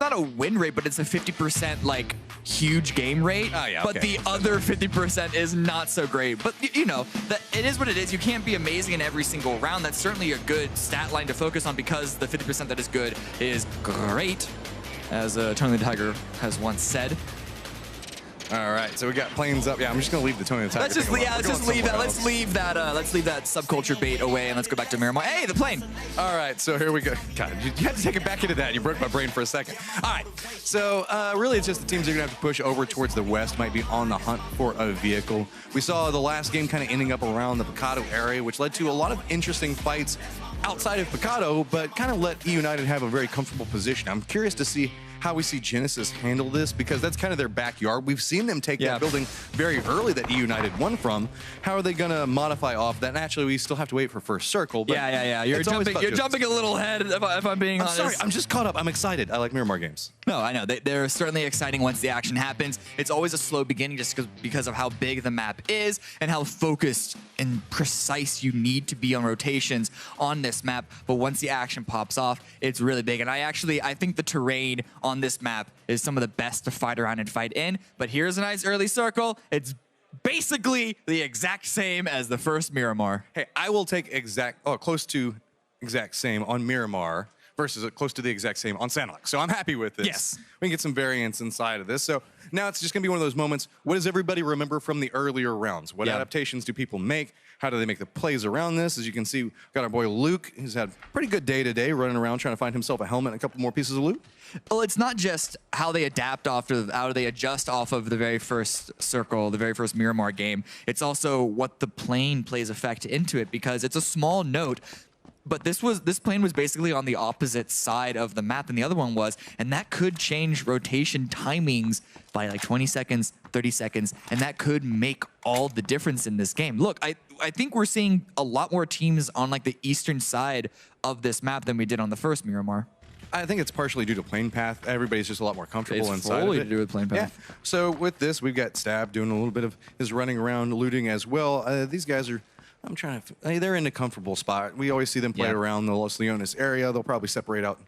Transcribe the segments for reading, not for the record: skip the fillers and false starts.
not a win rate, but it's a 50% like huge game rate. Oh, yeah, but okay. the other 50% is not so great. But you know, it is what it is. You can't be amazing in every single round. That's certainly a good stat line to focus on because the 50% that is good is great, as Tony the Tiger has once said. All right, so we got planes up. Yeah, I'm just gonna leave the Tony the Tiger. Let's just leave that. Let's leave that subculture bait away, and let's go back to Miramar. Hey, the plane. All right, so here we go. God, you had to take it back into that. You broke my brain for a second. All right, so really it's just the teams that are gonna have to push over towards the west, might be on the hunt for a vehicle. We saw the last game kind of ending up around the Picado area, which led to a lot of interesting fights outside of Picado, but kind of let E United have a very comfortable position. I'm curious to see how we see Genesis handle this, because that's kind of their backyard. We've seen them take that building very early that E United won from. How are they going to modify off that? Naturally, we still have to wait for first circle. But yeah. You're jumping a little ahead, if I'm being honest. Sorry, I'm just caught up. I'm excited. I like Miramar games. No, I know. They're certainly exciting once the action happens. It's always a slow beginning just because of how big the map is and how focused and precise you need to be on rotations on this map. But once the action pops off, it's really big. And I think the terrain on this map is some of the best to fight around and fight in. But here's a nice early circle. It's basically the exact same as the first Miramar. Hey, I will take close to exact same on Miramar versus close to the exact same on Sandlock. So I'm happy with this. Yes. We can get some variance inside of this. So now it's just going to be one of those moments. What does everybody remember from the earlier rounds? What adaptations do people make? How do they make the plays around this? As you can see, we've got our boy Luke. He's had a pretty good day today, running around trying to find himself a helmet and a couple more pieces of loot. Well, it's not just how they adapt how they adjust off of the very first circle, the very first Miramar game. It's also what the plane plays effect into it, because it's a small note. But this plane was basically on the opposite side of the map than the other one was, and that could change rotation timings by like 20 seconds, 30 seconds, and that could make all the difference in this game. Look, I think we're seeing a lot more teams on like the eastern side of this map than we did on the first Miramar. I think it's partially due to plane path. Everybody's just a lot more comfortable inside of it. To do with plane path. Yeah. So with this, we've got Stab doing a little bit of his running around, looting as well. These guys are, they're in a comfortable spot. We always see them play around the Los Leones area. They'll probably separate out.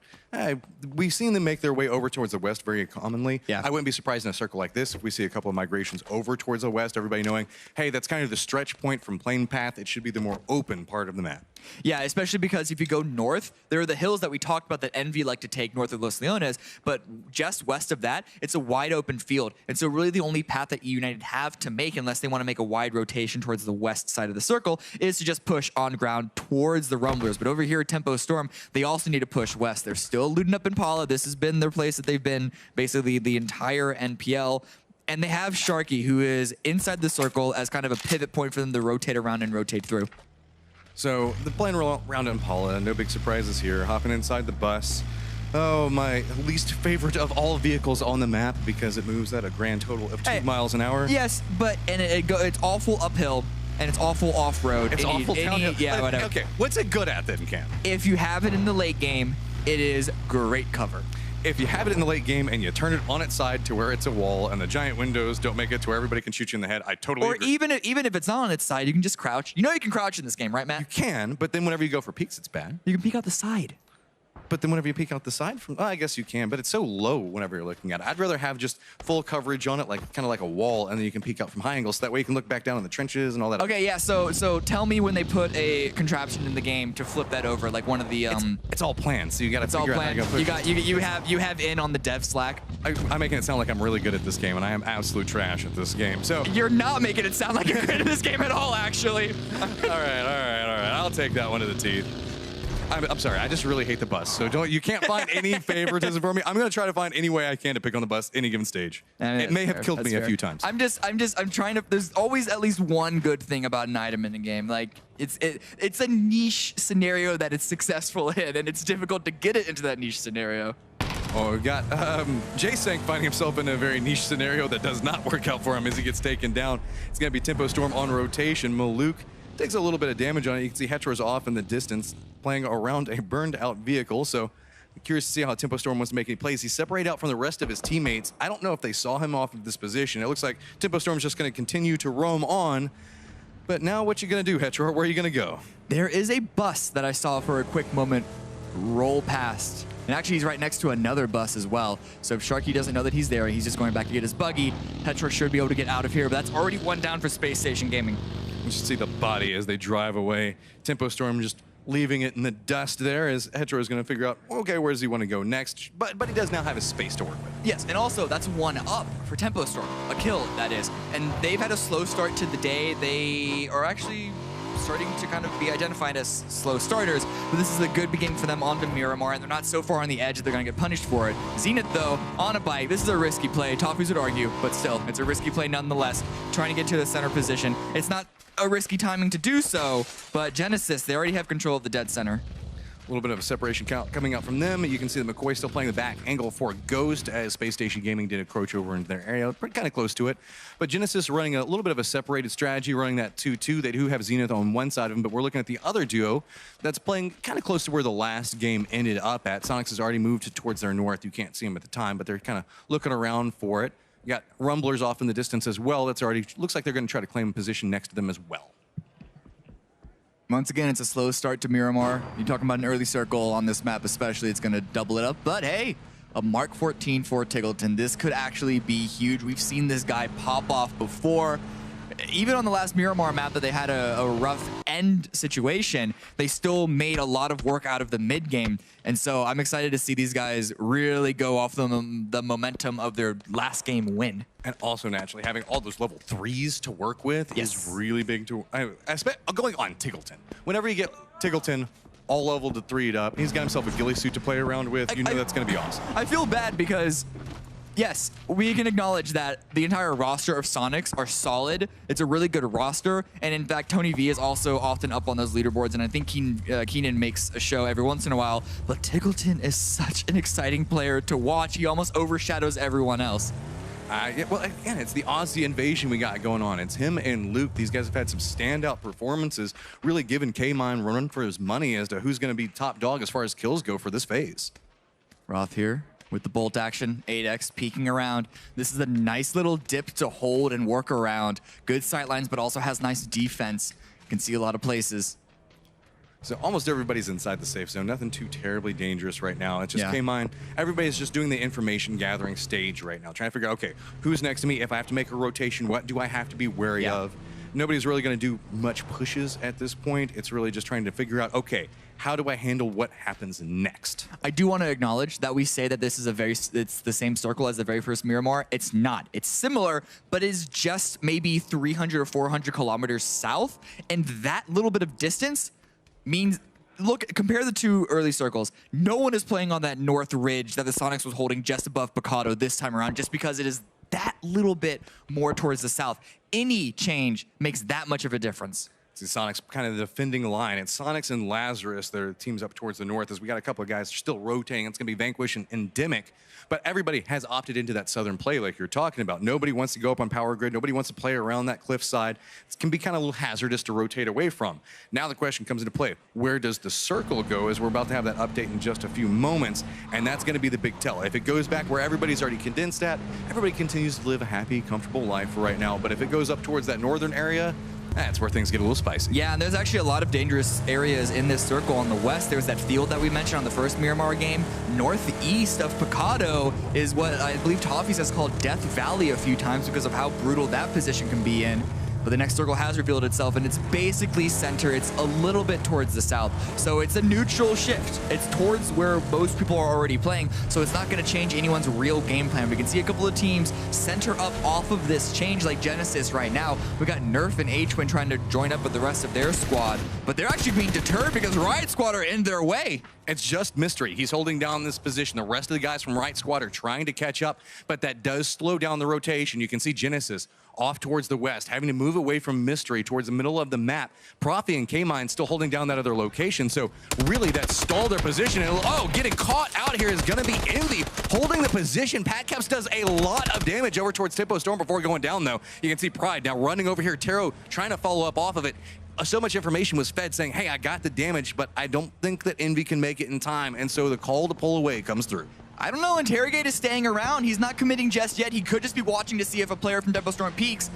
We've seen them make their way over towards the west very commonly. Yeah. I wouldn't be surprised in a circle like this if we see a couple of migrations over towards the west, everybody knowing, hey, that's kind of the stretch point from plane path. It should be the more open part of the map. Yeah, especially because if you go north, there are the hills that we talked about that Envy like to take north of Los Leones, but just west of that, it's a wide open field. And so really the only path that E United have to make, unless they want to make a wide rotation towards the west side of the circle, is to just push on ground towards the Rumblers. But over here at Tempo Storm, they also need to push west. They're still looting up Impala. This has been their place that they've been basically the entire NPL. And they have Sharky, who is inside the circle as kind of a pivot point for them to rotate around and rotate through. So the plane around Impala, no big surprises here. Hopping inside the bus. Oh, my least favorite of all vehicles on the map because it moves at a grand total of 2 miles an hour. Yes, but it's awful uphill and it's awful off-road. It's awful downhill. Yeah, whatever. Okay, what's it good at then, Cam? If you have it in the late game, it is great cover. If you have it in the late game and you turn it on its side to where it's a wall and the giant windows don't make it to where everybody can shoot you in the head, I totally agree. Or even if it's not on its side, you can just crouch. You know you can crouch in this game, right, Matt? You can, but then whenever you go for peeks, it's bad. You can peek out the side. But then whenever you peek out the side from, I guess you can, but it's so low whenever you're looking at it. I'd rather have just full coverage on it, like kind of like a wall, and then you can peek out from high angles, so that way you can look back down in the trenches and all that. Okay, yeah. So tell me when they put a contraption in the game to flip that over, like one of the. It's all planned, so you got to figure out how to go push. You have in on the dev Slack. I'm making it sound like I'm really good at this game, and I am absolute trash at this game. So you're not making it sound like you're good at this game at all, actually. all right. I'll take that one to the teeth. I'm sorry, I just really hate the bus. So you can't find any favoritism for me. I'm going to try to find any way I can to pick on the bus any given stage. It may have killed me a few times. I'm trying to, there's always at least one good thing about an item in a game. Like it's a niche scenario that it's successful in, and it's difficult to get it into that niche scenario. Oh, we got J-Sank finding himself in a very niche scenario that does not work out for him as he gets taken down. It's going to be Tempo Storm on rotation. Maluk takes a little bit of damage on it. You can see Hetero's off in the distance, playing around a burned-out vehicle. So I'm curious to see how Tempo Storm wants to make any plays. He's separated out from the rest of his teammates. I don't know if they saw him off of this position. It looks like Tempo Storm's just going to continue to roam on. But now what you going to do, Hetero? Where are you going to go? There is a bus that I saw for a quick moment roll past. And actually, he's right next to another bus as well. So if Sharky doesn't know that he's there, he's just going back to get his buggy. Hetero should be able to get out of here, but that's already one down for Space Station Gaming. You should see the body as they drive away. Tempo Storm just leaving it in the dust there as Hetero is going to figure out, okay, where does he want to go next? But he does now have his space to work with. Yes, and also that's one up for Tempo Storm. A kill, that is. And they've had a slow start to the day. They are actually starting to kind of be identified as slow starters, but this is a good beginning for them onto Miramar, and they're not so far on the edge that they're going to get punished for it. Zenith, though, on a bike. This is a risky play. Toffees would argue, but still, it's a risky play nonetheless. Trying to get to the center position. It's not a risky timing to do so, but Genesis, they already have control of the dead center. A little bit of a separation count coming out from them. You can see that McCoy still playing the back angle for Ghost as Space Station Gaming did encroach over into their area, kind of close to it. But Genesis running a little bit of a separated strategy, running that 2-2. They do have Zenith on one side of them, but we're looking at the other duo that's playing kind of close to where the last game ended up at. Sonics has already moved towards their north. You can't see them at the time, but they're kind of looking around for it. You got Rumblers off in the distance as well. That's already looks like they're going to try to claim a position next to them as well. Once again, it's a slow start to Miramar. You're talking about an early circle on this map especially. It's going to double it up. But hey, a Mark 14 for Tiggleton. This could actually be huge. We've seen this guy pop off before. Even on the last Miramar map that they had a rough end situation, they still made a lot of work out of the mid game. And so I'm excited to see these guys really go off the momentum of their last game win. And also, naturally, having all those level 3s to work with is really big. Going on Tiggleton. Whenever you get Tiggleton all leveled to 3'd up, he's got himself a ghillie suit to play around with. You know that's going to be awesome. I feel bad because, yes, we can acknowledge that the entire roster of Sonics are solid. It's a really good roster. And in fact, Tony V is also often up on those leaderboards. And I think Keenan makes a show every once in a while. But Tiggleton is such an exciting player to watch. He almost overshadows everyone else. Yeah, well, again, it's the Aussie invasion we got going on. It's him and Luke. These guys have had some standout performances, really giving K-Mine running for his money as to who's going to be top dog as far as kills go for this phase. Roth here with the bolt action, 8x peeking around. This is a nice little dip to hold and work around. Good sightlines, but also has nice defense. You can see a lot of places. So almost everybody's inside the safe zone. Nothing too terribly dangerous right now. It's just K-Mine. Everybody's just doing the information gathering stage right now, trying to figure out, okay, who's next to me? If I have to make a rotation, what do I have to be wary of? Nobody's really going to do much pushes at this point. It's really just trying to figure out, okay, how do I handle what happens next? I do want to acknowledge that we say that this is it's the same circle as the very first Miramar. It's not. It's similar, but it's just maybe 300 or 400 kilometers south. And that little bit of distance means, look, compare the two early circles. No one is playing on that north ridge that the Sonics was holding just above Picado this time around, just because it is that little bit more towards the south. Any change makes that much of a difference. See, Sonics kind of the defending line. It's Sonics and Lazarus, their teams up towards the north, as we got a couple of guys still rotating. It's going to be Vanquish and Endemic. But everybody has opted into that southern play like you're talking about. Nobody wants to go up on power grid. Nobody wants to play around that cliffside. It can be kind of a little hazardous to rotate away from. Now the question comes into play. Where does the circle go, as we're about to have that update in just a few moments? And that's going to be the big tell. If it goes back where everybody's already condensed at, everybody continues to live a happy, comfortable life for right now. But if it goes up towards that northern area, that's where things get a little spicy. Yeah, and there's actually a lot of dangerous areas in this circle on the west. There's that field that we mentioned on the first Miramar game. Northeast of Picado is what I believe Toffees has called Death Valley a few times because of how brutal that position can be in. But the next circle has revealed itself, and it's basically center. It's a little bit towards the south. So it's a neutral shift. It's towards where most people are already playing, so it's not going to change anyone's real game plan. We can see a couple of teams center up off of this change, like Genesis right now. We got Nerf and H-Twin trying to join up with the rest of their squad, but they're actually being deterred because Riot Squad are in their way. It's just Mystery. He's holding down this position. The rest of the guys from Riot Squad are trying to catch up, but that does slow down the rotation. You can see Genesis off towards the west, having to move away from Mystery towards the middle of the map. Profi and K-Mine still holding down that other location, so really that stalled their position. And getting caught out here is going to be Envy holding the position. Pat Caps does a lot of damage over towards Tempo Storm before going down, though. You can see Pride now running over here. Taro trying to follow up off of it. So much information was fed saying, hey, I got the damage, but I don't think that Envy can make it in time. And so the call to pull away comes through. I don't know, Interrogate is staying around. He's not committing just yet. He could just be watching to see if a player from Tempo Storm peaks.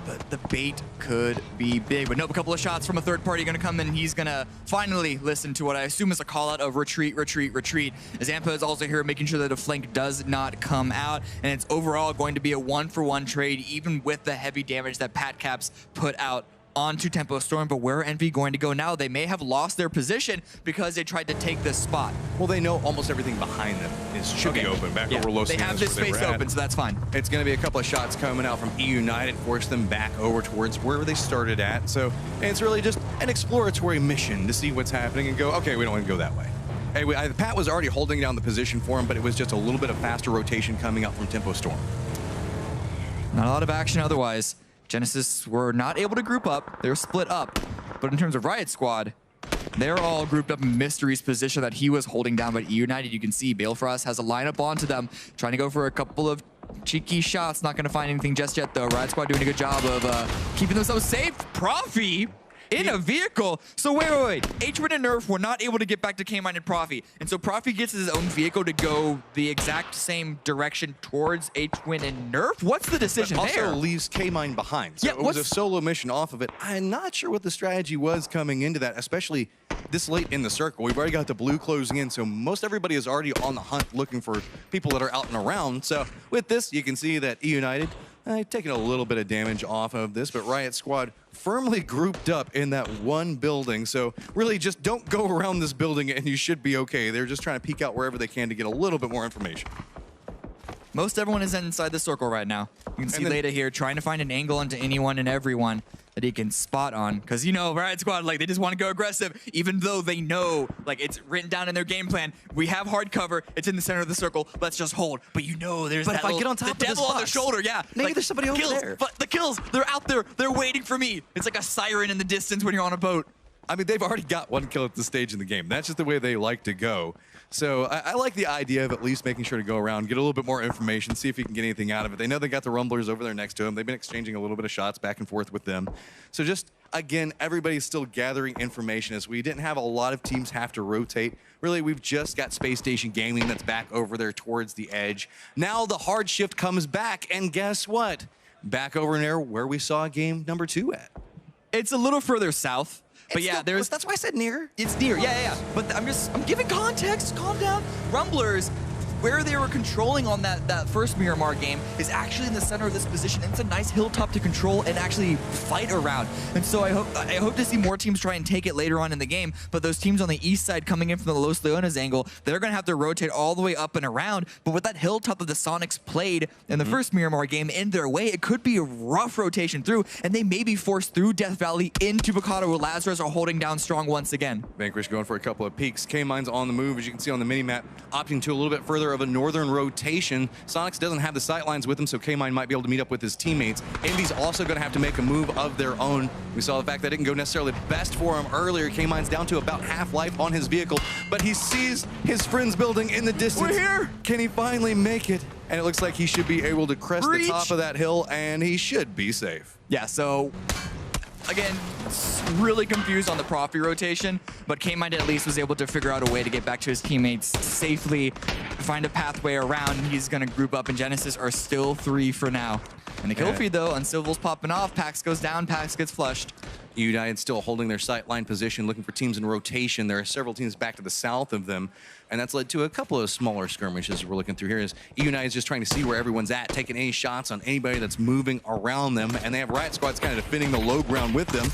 but the bait could be big. But nope, a couple of shots from a third party going to come in. He's going to finally listen to what I assume is a call out of retreat, retreat, retreat. As Zampa is also here making sure that a flank does not come out. And it's overall going to be a 1-for-1 trade, even with the heavy damage that Pat Caps put out onto Tempo Storm. But where are Envy going to go now? They may have lost their position because they tried to take this spot. Well, they know almost everything behind them should be open. Back over Los They have this space open, so that's fine. It's going to be a couple of shots coming out from E United, force them back over towards where they started at. So it's really just an exploratory mission to see what's happening and go, okay, we don't want to go that way. Hey, Pat was already holding down the position for him, but it was just a little bit of faster rotation coming out from Tempo Storm. Not a lot of action otherwise. Genesis were not able to group up. They were split up. But in terms of Riot Squad, they're all grouped up in Mystery's position that he was holding down. But E United, you can see Balefrost has a lineup onto them, trying to go for a couple of cheeky shots. Not going to find anything just yet, though. Riot Squad doing a good job of keeping themselves safe. Profi in a vehicle. So wait. H-Win and Nerf were not able to get back to K-Mine and Profi. And so Profi gets his own vehicle to go the exact same direction towards H-Win and Nerf. What's the decision there? Also leaves K-Mine behind. So it was a solo mission off of it. I'm not sure what the strategy was coming into that, especially this late in the circle. We've already got the blue closing in, so most everybody is already on the hunt looking for people that are out and around. So with this, you can see that E United taking a little bit of damage off of this, but Riot Squad firmly grouped up in that one building. So really just don't go around this building and you should be okay. They're just trying to peek out wherever they can to get a little bit more information. Most everyone is inside the circle right now. You can see Leda here trying to find an angle into anyone and everyone that he can spot on. Because, you know, Riot Squad, like, they just want to go aggressive, even though they know, like, it's written down in their game plan. We have hard cover. It's in the center of the circle. Let's just hold. But you know there's that little, the devil on their shoulder. Yeah. Maybe there's somebody over there. But the kills, they're out there. They're waiting for me. It's like a siren in the distance when you're on a boat. I mean, they've already got one kill at this stage in the game. That's just the way they like to go. So I like the idea of at least making sure to go around, get a little bit more information, see if you can get anything out of it. They know they got the Rumblers over there next to them. They've been exchanging a little bit of shots back and forth with them. So just, again, everybody's still gathering information as we didn't have a lot of teams have to rotate. Really, we've just got Space Station Gaming that's back over there towards the edge. Now the hard shift comes back, and guess what? Back over there where we saw game number 2 at. It's a little further south. But yeah, that's why I said near. It's near, yeah. But I'm giving context. Calm down. Rumblers, where they were controlling on that first Miramar game is actually in the center of this position. And it's a nice hilltop to control and actually fight around. And so I hope to see more teams try and take it later on in the game. But those teams on the east side coming in from the Los Leones angle, they're going to have to rotate all the way up and around. But with that hilltop that the Sonics played in the first Miramar game in their way, it could be a rough rotation through. And they may be forced through Death Valley into Bacata, where Lazarus are holding down strong once again. Vanquish going for a couple of peeks. K-Mine's on the move, as you can see on the mini-map, opting to a little bit further of a northern rotation. Sonics doesn't have the sightlines with him, so K-Mine might be able to meet up with his teammates. Envy's also going to have to make a move of their own. We saw the fact that it didn't go necessarily best for him earlier. K-Mine's down to about half life on his vehicle, but he sees his friend's building in the distance. We're here! Can he finally make it? And it looks like he should be able to crest the top of that hill, and he should be safe. Yeah, so again, really confused on the Profi rotation, but K-Mind at least was able to figure out a way to get back to his teammates safely, find a pathway around. He's going to group up, and Genesis are still 3 for now. And the kill feed, though, Uncivil's popping off. Pax goes down, Pax gets flushed. United still holding their sightline position, looking for teams in rotation. There are several teams back to the south of them, and that's led to a couple of smaller skirmishes we're looking through here. Is United is just trying to see where everyone's at, taking any shots on anybody that's moving around them, and they have Riot Squads kind of defending the low ground with them.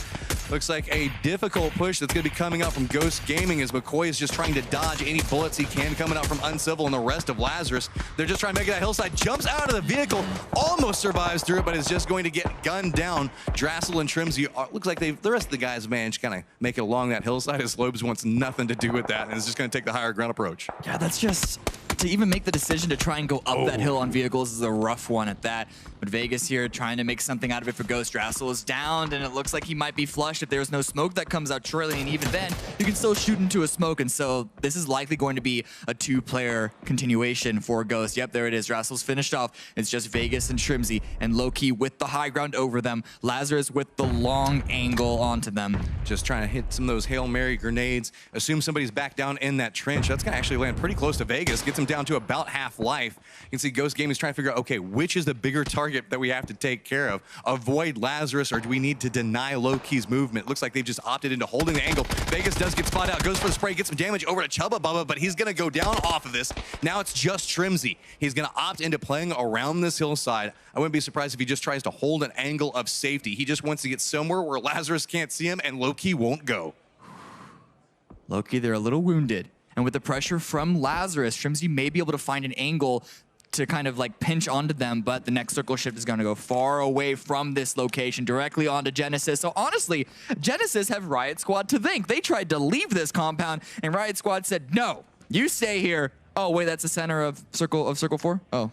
Looks like a difficult push that's going to be coming out from Ghost Gaming as McCoy is just trying to dodge any bullets he can coming out from Uncivil and the rest of Lazarus. They're just trying to make it that hillside, jumps out of the vehicle, almost survives through it, but is just going to get gunned down. Drassel and Trimsy, looks like the rest of the guys managed to kind of make it along that hillside as Lobes wants nothing to do with that and is just going to take the higher ground approach. Yeah, that's just, to even make the decision to try and go up that hill on vehicles is a rough one at that. But Vegas here trying to make something out of it for Ghost. Drassel is downed, and it looks like he might be flushed if there's no smoke that comes out shortly, and even then, you can still shoot into a smoke, and so this is likely going to be a 2-player continuation for Ghost. Yep, there it is. Drassel's finished off. It's just Vegas and Trimsy, and Low-Key with the high ground over them. Lazarus with the long angle onto them. Just trying to hit some of those Hail Mary grenades. Assume somebody's back down in that trench. That's going to actually land pretty close to Vegas. Gets him down to about half life. You can see Ghost Gaming is trying to figure out, okay, which is the bigger target that we have to take care of? Avoid Lazarus, or do we need to deny Low-Key's movement? Looks like they've just opted into holding the angle. Vegas does get spotted out, goes for the spray, gets some damage over to Chubba Bubba, but he's gonna go down off of this. Now it's just Trimsy. He's gonna opt into playing around this hillside. I wouldn't be surprised if he just tries to hold an angle of safety. He just wants to get somewhere where Lazarus can't see him and Low-Key won't go. Low-Key, they're a little wounded. And with the pressure from Lazarus, Trimsy may be able to find an angle to kind of like pinch onto them, but the next circle shift is going to go far away from this location, directly onto Genesis. So honestly, Genesis have Riot Squad to thank. They tried to leave this compound, and Riot Squad said, no, you stay here. Oh, wait, that's the center of circle 4? Oh,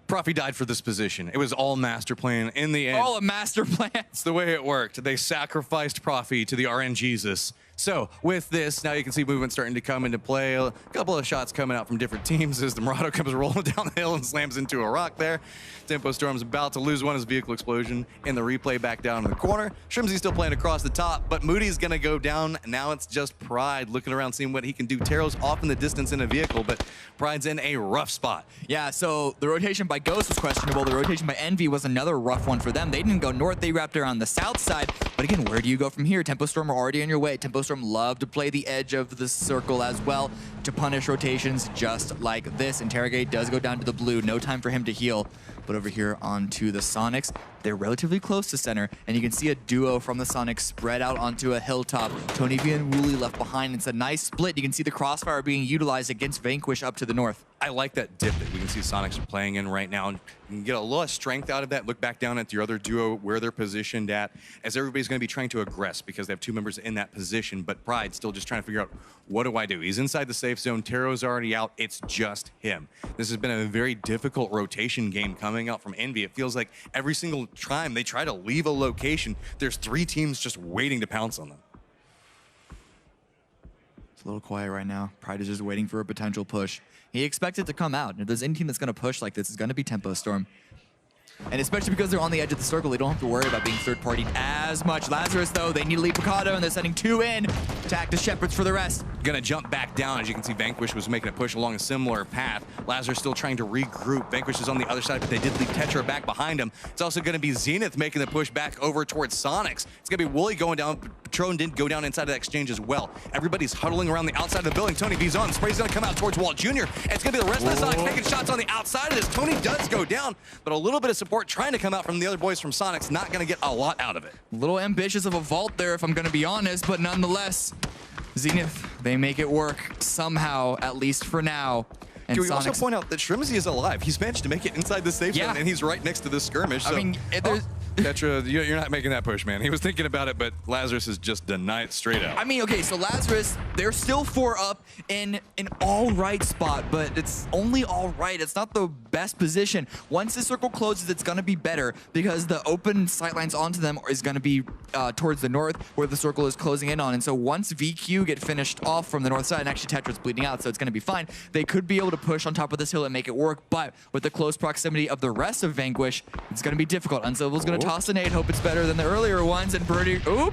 Profi died for this position. It was all master plan in the end. All a master plan. It's the way it worked. They sacrificed Profi to the RNGesus. So with this, now you can see movement starting to come into play. A couple of shots coming out from different teams as the Murado comes rolling down the hill and slams into a rock there. Tempo Storm's about to lose one as vehicle explosion in the replay back down in the corner. Shrimzy's still playing across the top, but Moody's gonna go down. Now it's just Pride looking around, seeing what he can do. Taro's off in the distance in a vehicle, but Pride's in a rough spot. Yeah, so the rotation by Ghost was questionable. The rotation by Envy was another rough one for them. They didn't go north, they wrapped around the south side. But again, where do you go from here? Tempo Storm are already on your way. Tempo Storm love to play the edge of the circle as well to punish rotations just like this. Interrogate does go down to the blue. No time for him to heal. But over here onto the Sonics, they're relatively close to center, and you can see a duo from the Sonics spread out onto a hilltop. Tony V and Wooly left behind. It's a nice split. You can see the crossfire being utilized against Vanquish up to the north. I like that dip that we can see Sonics are playing in right now. You can get a lot of strength out of that. Look back down at your other duo, where they're positioned at, as everybody's going to be trying to aggress because they have two members in that position, but Pride's still just trying to figure out, what do I do? He's inside the safe zone. Taro's already out. It's just him. This has been a very difficult rotation game coming out from Envy. It feels like every single time they try to leave a location, there's 3 teams just waiting to pounce on them. It's a little quiet right now. Pride is just waiting for a potential push. He expects it to come out. If there's any team that's going to push like this, it's going to be Tempo Storm. And especially because they're on the edge of the circle, they don't have to worry about being third-partied as much. Lazarus, though, they need to lead Picado, and they're sending 2 in to act as shepherds for the rest. Gonna jump back down. As you can see, Vanquish was making a push along a similar path. Lazarus still trying to regroup. Vanquish is on the other side, but they did leave Tetra back behind him. It's also gonna be Zenith making the push back over towards Sonics. It's gonna be Wooly going down. Patron didn't go down inside of that exchange as well. Everybody's huddling around the outside of the building. Tony V's on. Spray's gonna come out towards Walt Jr. And it's gonna be the rest of the Sonics taking shots on the outside of this. Tony does go down, but a little bit of support trying to come out from the other boys from Sonics. Not gonna get a lot out of it. A little ambitious of a vault there, if I'm gonna be honest, but nonetheless, Zenith, they make it work somehow, at least for now. And can we also point out that Shrimzy is alive? He's managed to make it inside the safe zone, and he's right next to this skirmish. So. I mean, there's... Tetra, you're not making that push, man. He was thinking about it, but Lazarus is just denied it straight out. I mean, okay, so Lazarus, they're still 4 up in an all-right spot, but it's only all right. It's not the best position. Once the circle closes, it's going to be better because the open sightlines onto them is going to be towards the north where the circle is closing in on. And so once VQ get finished off from the north side, and actually Tetra's bleeding out, so it's going to be fine, they could be able to push on top of this hill and make it work. But with the close proximity of the rest of Vanquish, it's going to be difficult. Uncivil's going to toss a nade, hope it's better than the earlier ones, and Birdie, oop.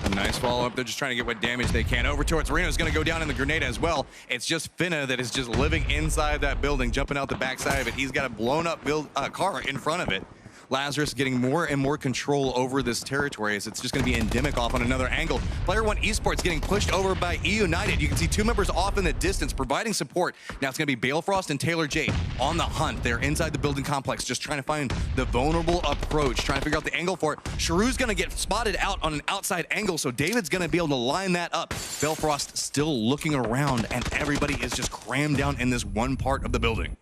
A nice follow-up. They're just trying to get what damage they can. Over towards Reno's going to go down in the grenade as well. It's just Finna that is just living inside that building, jumping out the backside of it. He's got a blown-up car in front of it. Lazarus getting more and more control over this territory as it's just going to be endemic off on another angle. Player One Esports getting pushed over by E United. You can see 2 members off in the distance providing support. Now it's going to be Balefrost and Taylor J on the hunt. They're inside the building complex just trying to find the vulnerable approach, trying to figure out the angle for it. Sharu's going to get spotted out on an outside angle, so David's going to be able to line that up. Balefrost still looking around, and everybody is just crammed down in this one part of the building.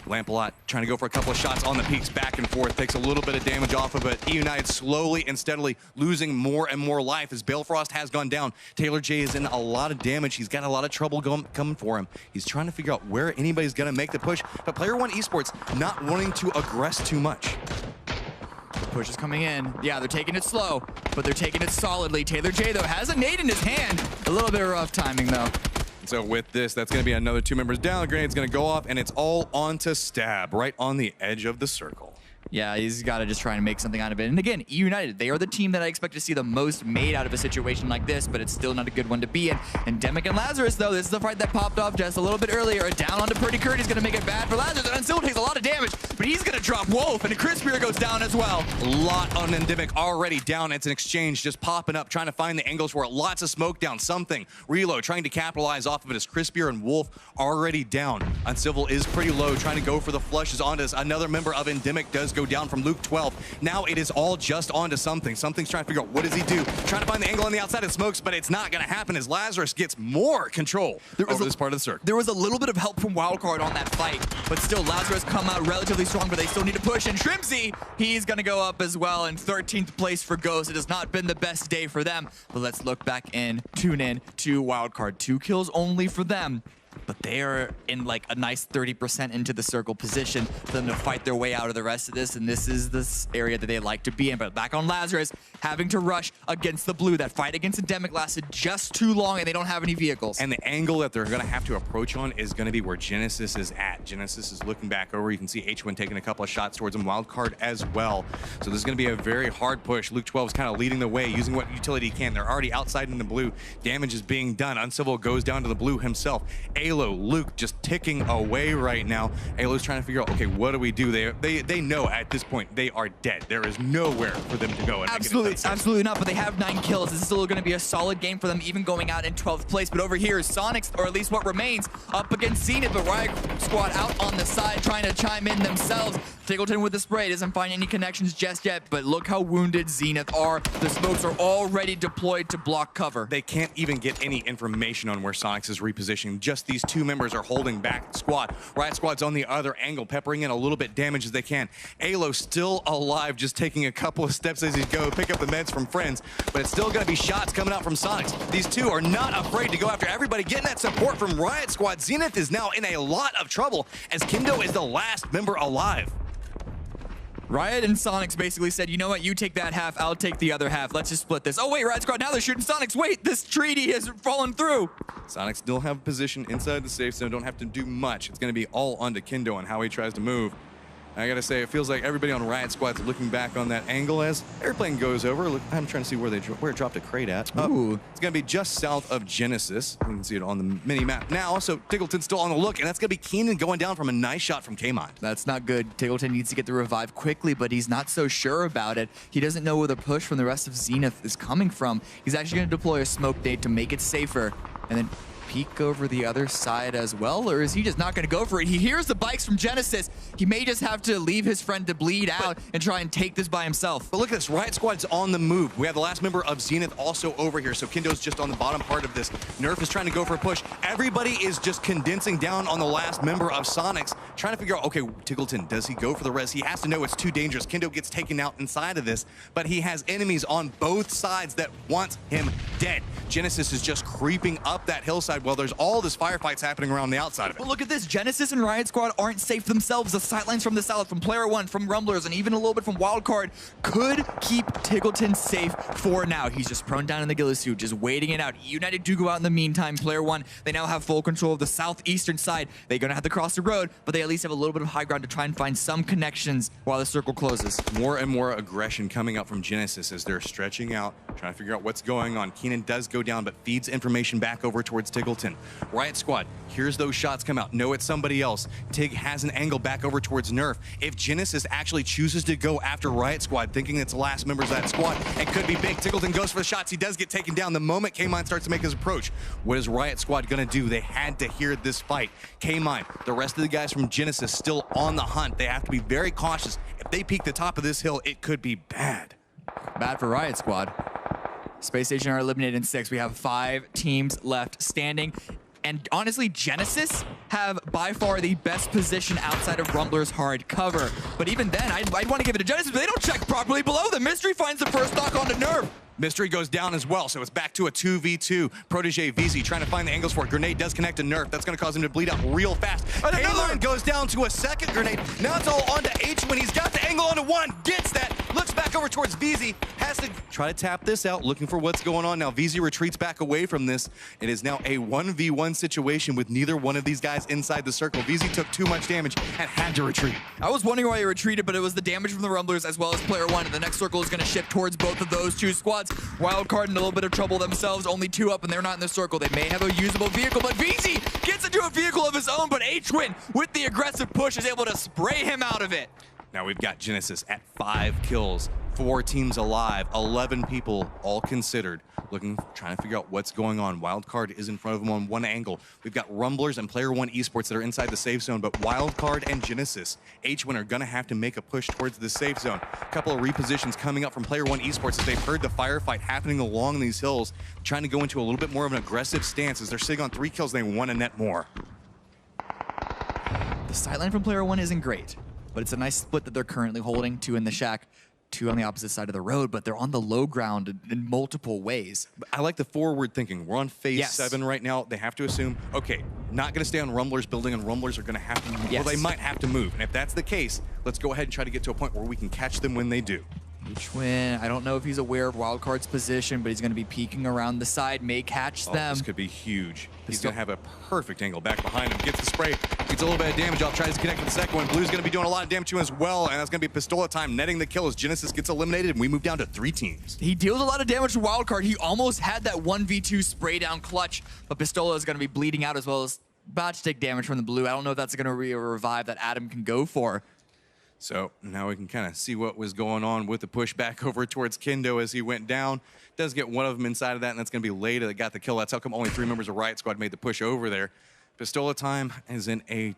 Lampalot trying to go for a couple of shots on the peaks, back and forth, takes a little bit of damage off of it. E United slowly and steadily losing more and more life as Balefrost has gone down. Taylor J is in a lot of damage. He's got a lot of trouble coming for him. He's trying to figure out where anybody's going to make the push, but Player One Esports not wanting to aggress too much. Push is coming in. Yeah, they're taking it slow, but they're taking it solidly. Taylor J, though, has a nade in his hand. A little bit of rough timing, though. So with this, that's going to be another 2 members down. The grenade's going to go off, and it's all onto Stab, right on the edge of the circle. Yeah, he's got to just try and make something out of it. And again, E United, they are the team that I expect to see the most made out of a situation like this, but it's still not a good one to be in. And Demic and Lazarus, though, this is the fight that popped off just a little bit earlier. Down onto Pretty Kurt is going to make it bad for Lazarus, and still takes a lot of damage, but he's going to drop Wolf, and Crispier goes down as well. A lot on Endemic already down. It's an exchange just popping up, trying to find the angles for it. Lots of smoke down, something. Reload, trying to capitalize off of it as Crispier and Wolf already down. Uncivil is pretty low, trying to go for the flushes onto us. Another member of Endemic does go down from Luke 12. Now it is all just onto something. Something's trying to figure out what does he do. Trying to find the angle on the outside of smokes, but it's not going to happen as Lazarus gets more control over this part of the circle. There was a little bit of help from Wildcard on that fight, but still Lazarus come out relatively strong, but they still need to push. And Shrimzy, he's going to go up as well in 13th place for Ghost. It has not been the best day for them, but let's look back in, tune in to Wildcard. 2 kills only for them. But they are in like a nice 30% into the circle position for them to fight their way out of the rest of this. And this is this area that they like to be in. But back on Lazarus, having to rush against the blue. That fight against Endemic lasted just too long, and they don't have any vehicles. And the angle that they're going to have to approach on is going to be where Genesis is at. Genesis is looking back over. You can see H1 taking a couple of shots towards him. Wildcard as well. So this is going to be a very hard push. Luke 12 is kind of leading the way, using what utility he can. They're already outside in the blue. Damage is being done. Uncivil goes down to the blue himself. Alo, Luke just ticking away right now. Alo's trying to figure out, okay, what do we do? They know at this point they are dead. There is nowhere for them to go. And absolutely not, but they have 9 kills. This is still going to be a solid game for them, even going out in 12th place. But over here is Sonic's, or at least what remains, up against Zenith, but Riot Squad out on the side trying to chime in themselves. Tiggleton with the spray doesn't find any connections just yet, but look how wounded Zenith are. The smokes are already deployed to block cover. They can't even get any information on where Sonics is repositioning. Just these 2 members are holding back Squad. Riot Squad's on the other angle, peppering in a little bit damage as they can. Alo still alive, just taking a couple of steps as he go pick up the meds from friends, but it's still going to be shots coming out from Sonics. These 2 are not afraid to go after everybody, getting that support from Riot Squad. Zenith is now in a lot of trouble as Kindo is the last member alive. Riot and Sonics basically said, you know what, you take that half, I'll take the other half. Let's just split this. Oh wait, Riot Squad, now they're shooting Sonics. Wait, this treaty has fallen through. Sonics still have position inside the safe zone, don't have to do much. It's going to be all onto Kindo on how he tries to move. I gotta say, it feels like everybody on Riot Squad's looking back on that angle as airplane goes over. Look, I'm trying to see where it dropped a crate at. Ooh. It's gonna be just south of Genesis. You can see it on the mini map now. So Tiggleton's still on the look, and that's gonna be Keenan going down from a nice shot from K-Mine. That's not good. Tiggleton needs to get the revive quickly, but he's not so sure about it. He doesn't know where the push from the rest of Zenith is coming from. He's actually gonna deploy a smoke nade to make it safer, and then peek over the other side as well, or is he just not going to go for it? He hears the bikes from Genesis. He may just have to leave his friend to bleed out and try and take this by himself. But look at this, Riot Squad's on the move. We have the last member of Zenith also over here, so Kindo's just on the bottom part of this. Nerf is trying to go for a push. Everybody is just condensing down on the last member of Sonics, trying to figure out, okay, Tiggleton, does he go for the res? He has to know it's too dangerous. Kindo gets taken out inside of this, but he has enemies on both sides that want him dead. Genesis is just creeping up that hillside while there's all this firefights happening around the outside of it. Well, look at this. Genesis and Riot Squad aren't safe themselves. The sightlines from the south, from Player One, from Rumblers, and even a little bit from Wildcard could keep Tiggleton safe for now. He's just prone down in the ghillie suit, just waiting it out. United do go out in the meantime. Player One, they now have full control of the southeastern side. They're going to have to cross the road, but they at least have a little bit of high ground to try and find some connections while the circle closes. More and more aggression coming up from Genesis as they're stretching out, trying to figure out what's going on. Keenan does go down, but feeds information back over towards Tiggleton. Riot Squad, here's those shots come out. No, it's somebody else. Tig has an angle back over towards Nerf. If Genesis actually chooses to go after Riot Squad, thinking it's the last members of that squad, it could be big. Tiggleton goes for the shots. He does get taken down the moment K-Mine starts to make his approach. What is Riot Squad gonna do? They had to hear this fight. K-Mine, the rest of the guys from Genesis still on the hunt. They have to be very cautious. If they peek the top of this hill, it could be bad. Bad for Riot Squad. Space Station are eliminated in 6. We have 5 teams left standing. And honestly, Genesis have by far the best position outside of Rumbler's hard cover. But even then, I'd want to give it to Genesis, but they don't check properly below them. Mystery finds the first knock onto Nerf. Mystery goes down as well, so it's back to a 2v2. Protege VZ trying to find the angles for it. Grenade does connect to Nerf. That's going to cause him to bleed out real fast. K-Line goes down to a second grenade. Now it's all onto H when he's got the angle onto one. Gets that. looks back over towards VZ, has to try to tap this out, looking for what's going on now. VZ retreats back away from this. It is now a 1v1 situation with neither one of these guys inside the circle. VZ took too much damage and had to retreat. I was wondering why he retreated, but it was the damage from the Rumblers as well as player one. And the next circle is going to shift towards both of those two squads. Wildcard in a little bit of trouble themselves, only 2 up, and they're not in the circle. They may have a usable vehicle, but VZ gets into a vehicle of his own, but H-Twin, with the aggressive push, is able to spray him out of it. Now we've got Genesis at 5 kills, 4 teams alive, 11 people all considered, trying to figure out what's going on. Wildcard is in front of them on one angle. We've got Rumblers and Player One Esports that are inside the safe zone, but Wildcard and Genesis, H-Win, are gonna have to make a push towards the safe zone. A couple of repositions coming up from Player One Esports as they've heard the firefight happening along these hills, trying to go into a little bit more of an aggressive stance as they're sitting on 3 kills and they want to net more. The sightline from player one isn't great, but it's a nice split that they're currently holding. 2 in the shack, 2 on the opposite side of the road, but they're on the low ground in multiple ways. I like the forward thinking. We're on phase 7 Yes. right now. They have to assume, okay, not going to stay on Rumblers building, and Rumblers are going to have to move. Yes. Well, they might have to move. And if that's the case, let's go ahead and try to get to a point where we can catch them when they do. H-Twin, I don't know if he's aware of Wildcard's position, but he's going to be peeking around the side, may catch them. This could be huge. He's going to have a perfect angle back behind him. Gets the spray, gets a little bit of damage off, tries to connect with the second one. Blue's going to be doing a lot of damage to him as well, and that's going to be Pistola time, netting the kill as Genesis gets eliminated, and we move down to 3 teams. He deals a lot of damage to Wildcard. He almost had that 1v2 spray down clutch, but Pistola is going to be bleeding out as well as about to take damage from the blue. I don't know if that's going to be a revive that Adam can go for. So now we can kind of see what was going on with the push back over towards Kendo as he went down. Does get one of them inside of that, and that's going to be Leda that got the kill. That's how come only 3 members of Riot Squad made the push over there. Pistola time is in a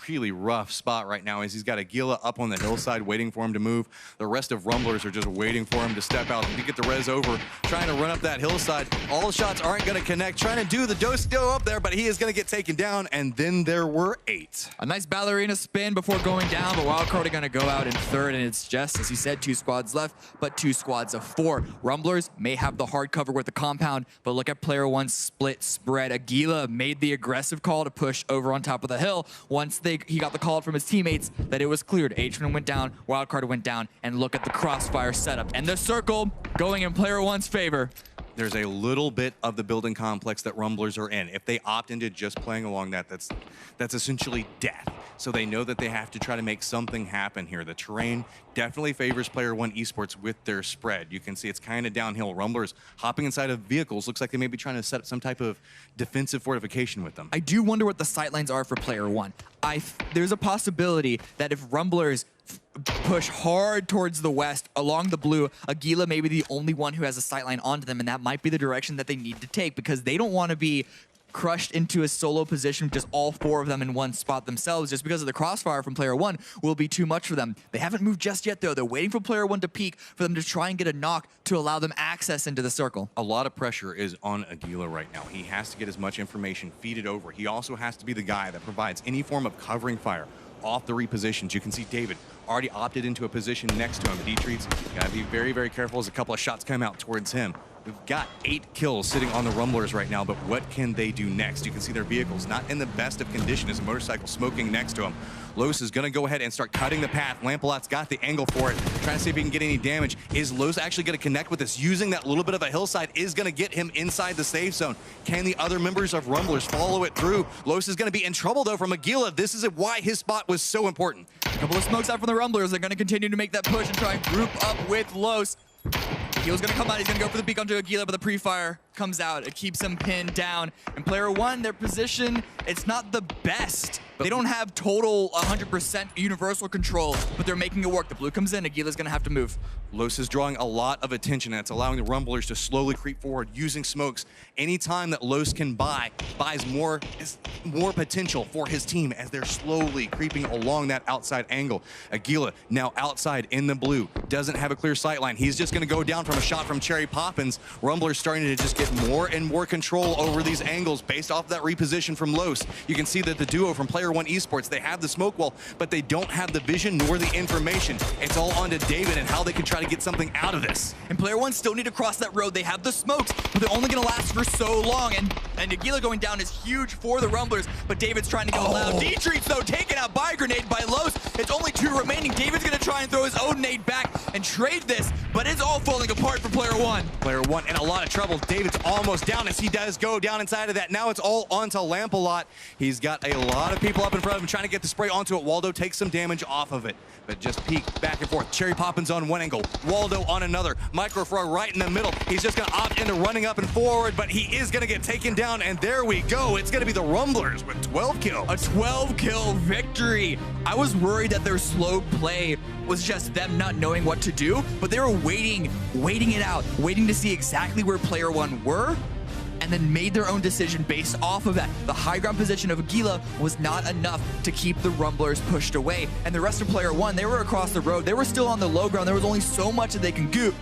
really rough spot right now as he's got Aguila up on the hillside waiting for him to move. The rest of Rumblers are just waiting for him to step out to get the res over, trying to run up that hillside. All the shots aren't going to connect, trying to do the do-do up there, but he is going to get taken down, and then there were 8. A nice ballerina spin before going down, but Wildcard are going to go out in 3rd, and it's just, as he said, 2 squads left, but 2 squads of 4. Rumblers may have the hard cover with the compound, but look at player one's split spread. Aguila made the aggressive call to push over on top of the hill. Once he got the call from his teammates that it was cleared, H-Twin went down, Wildcard went down, and look at the crossfire setup. And the circle going in player one's favor. There's a little bit of the building complex that Rumblers are in. If they opt into just playing along that, that's essentially death. So they know that they have to try to make something happen here. The terrain definitely favors Player One Esports with their spread. You can see it's kind of downhill. Rumblers hopping inside of vehicles. Looks like they may be trying to set up some type of defensive fortification with them. I do wonder what the sightlines are for player one. There's a possibility that if Rumblers push hard towards the west along the blue, Aguila may be the only one who has a sightline onto them, and that might be the direction that they need to take because they don't want to be crushed into a solo position, just all 4 of them in one spot themselves, just because of the crossfire from player one will be too much for them. They haven't moved just yet, though. They're waiting for player one to peek for them to try and get a knock to allow them access into the circle. A lot of pressure is on Aguila right now. He has to get as much information, feed it over. He also has to be the guy that provides any form of covering fire off the repositions. You can see David already opted into a position next to him. Dietrich's got to be very, very careful as a couple of shots come out towards him. We've got 8 kills sitting on the Rumblers right now, but what can they do next? You can see their vehicles not in the best of condition as a motorcycle smoking next to him. Los is going to go ahead and start cutting the path. Lampalot's got the angle for it, trying to see if he can get any damage. Is Los actually going to connect with this? Using that little bit of a hillside is going to get him inside the safe zone. Can the other members of Rumblers follow it through? Los is going to be in trouble, though, from Aguila. This is why his spot was so important. A couple of smokes out from the Rumblers. They're going to continue to make that push and try and group up with Los. Aguila's going to come out. He's going to go for the peek onto Aguila, but the pre-fire comes out. It keeps him pinned down. And player one, their position, it's not the best. They don't have total 100% universal control, but they're making it work. The blue comes in. Aguila's going to have to move. Los is drawing a lot of attention, and it's allowing the Rumblers to slowly creep forward using smokes. Anytime that Los can buys more potential for his team as they're slowly creeping along that outside angle. Aguila now outside in the blue, doesn't have a clear sight line. He's just going to go down from a shot from Cherry Poppins. Rumblers starting to just get more and more control over these angles based off that reposition from Los. You can see that the duo from Player One Esports, they have the smoke wall, but they don't have the vision nor the information. It's all on to David and how they can try to get something out of this. And player one still need to cross that road. They have the smokes, but they're only going to last for so long. And Aguila going down is huge for the Rumblers, but David's trying to go loud. Dietrich, though, taken out by a grenade by Los. It's only 2 remaining. David's going to try and throw his own nade back, and and trade this, but it's all falling apart for player one. Player one in a lot of trouble. David's almost down as he does go down inside of that. Now it's all onto Lampalot. He's got a lot of people up in front of him trying to get the spray onto it. Waldo takes some damage off of it, but just peek back and forth. Cherry Poppins on one angle, Waldo on another. Microfro right in the middle. He's just gonna opt into running up and forward, but he is gonna get taken down, and there we go. It's gonna be the Rumblers with 12 kills. A 12-kill victory. I was worried that their slow play was just them not knowing what to do, but they were waiting it out, waiting to see exactly where player one were, and then made their own decision based off of that. The high ground position of Aguila was not enough to keep the Rumblers pushed away, and the rest of player one, they were across the road. They were still on the low ground. There was only so much that they can do.